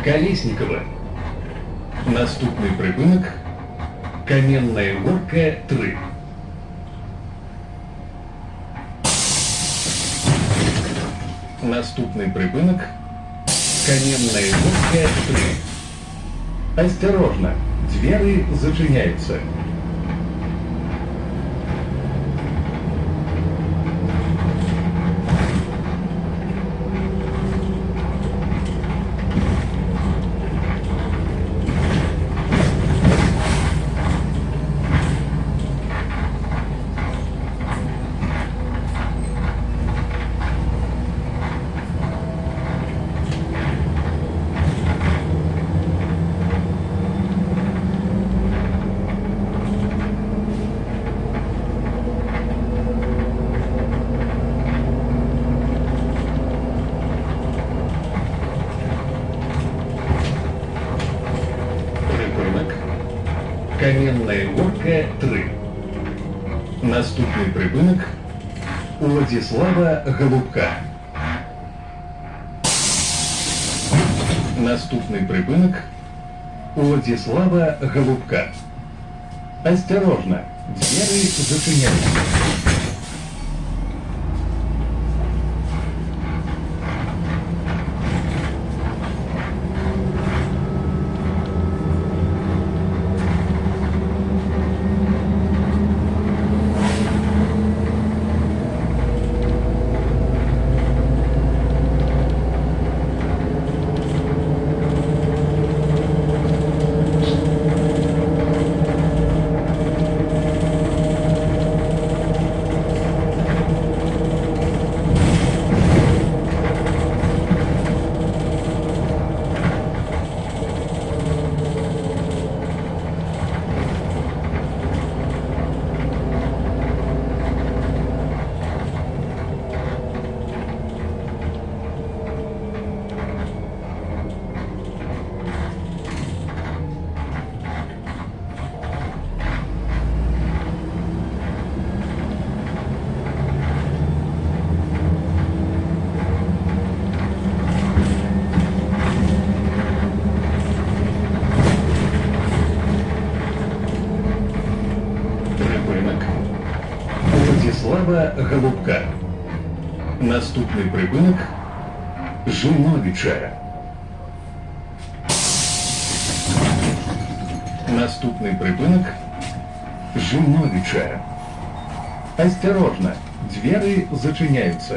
Колесникова. Наступний припинок Кам'яна Горка 3. Наступний припинок Кам'яна Горка 3. Осторожно, двери зачиняются. Кам'яна Горка 3. Наступний припинок Владислава Голубка. Наступний припинок Владислава Голубка. Осторожно, двери зачиняются. Владислава Голубка. Наступний припинок Жиновича. Наступний припинок Жиновича. Осторожно, двери зачиняются.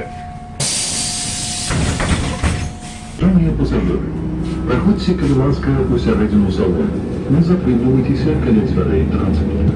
Шановні пасажири, проходьте, будь ласка, усередину салону. Не затримуйтеся біля дверей транспорту.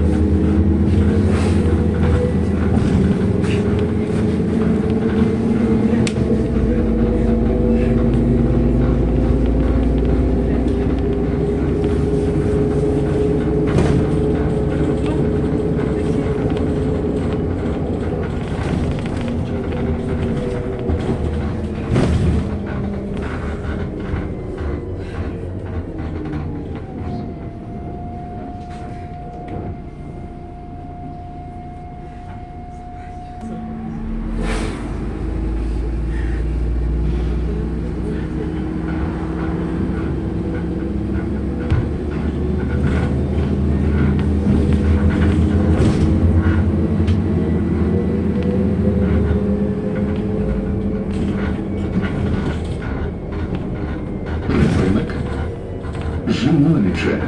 Жиновича.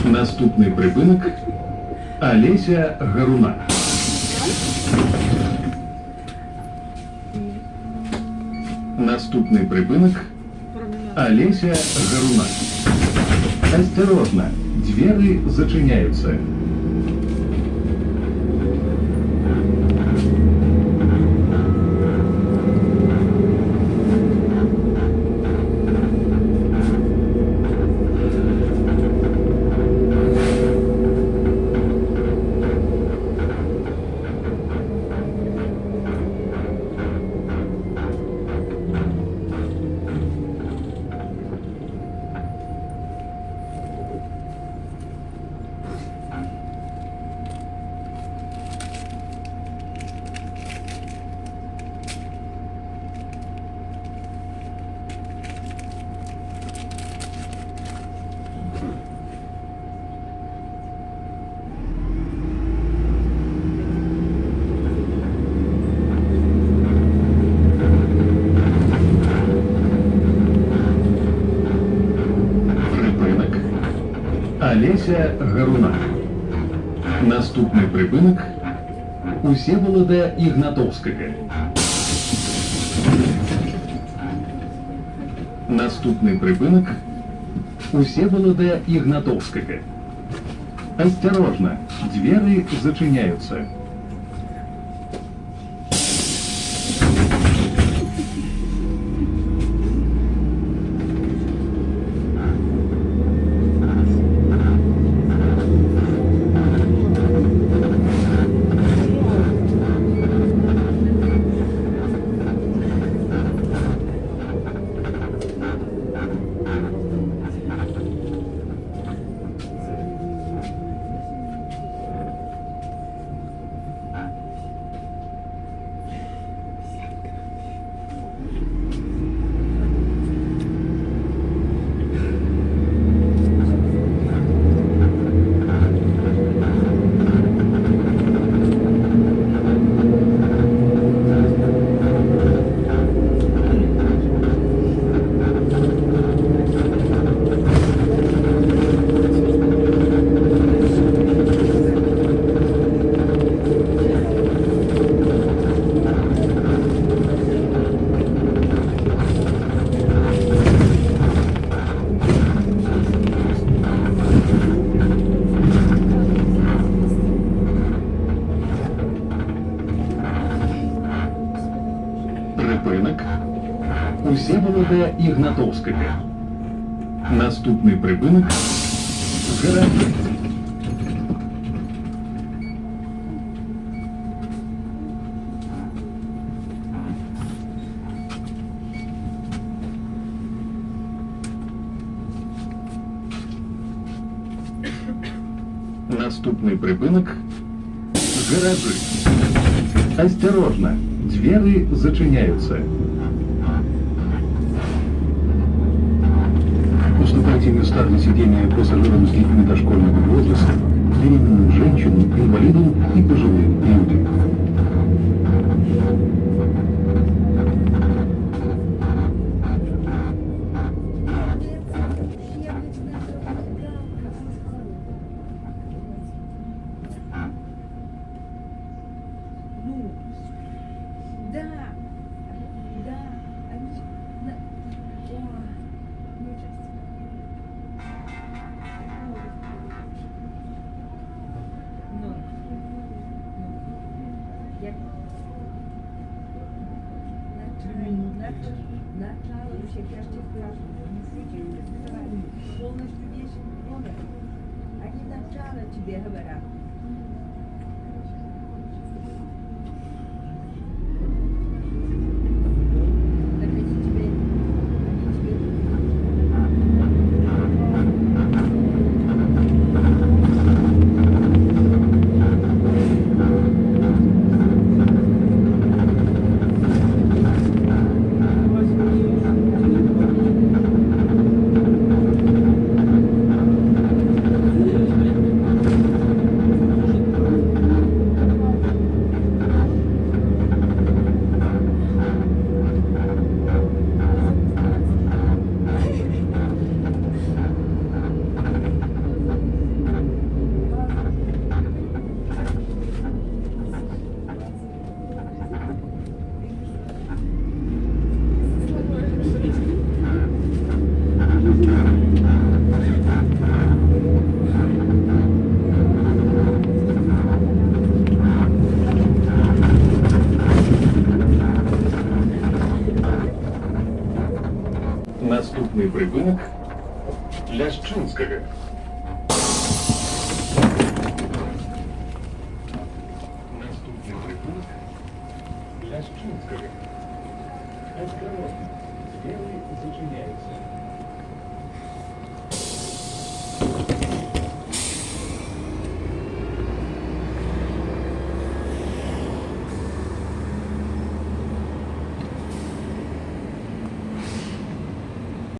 Наступний припинок Олеся Горуна. Наступний припинок Олеся Горуна. Осторожно, двери зачиняются. Олеся Гарунак. Наступний припинок Усеволода Ігнатовського. Наступний припинок Усеволода Ігнатовського. Осторожно, двери зачиняются. Припинок Усеволода Ігнатовського. Наступний припинок Гаражі. Наступний припинок Гаражи. Осторожно, двери зачиняются. Уступайте места для сидения пассажирам с детьми дошкольного возраста, беременным женщинам, инвалидам и пожилым людям. Да, да, они... Начало всех я же полностью 10 года. Они начало тебе говорят. Так они тебе... Наступний припинок Ляшчинського. Наступний припинок Ляшчинського. Осторожно, двери зачиняются.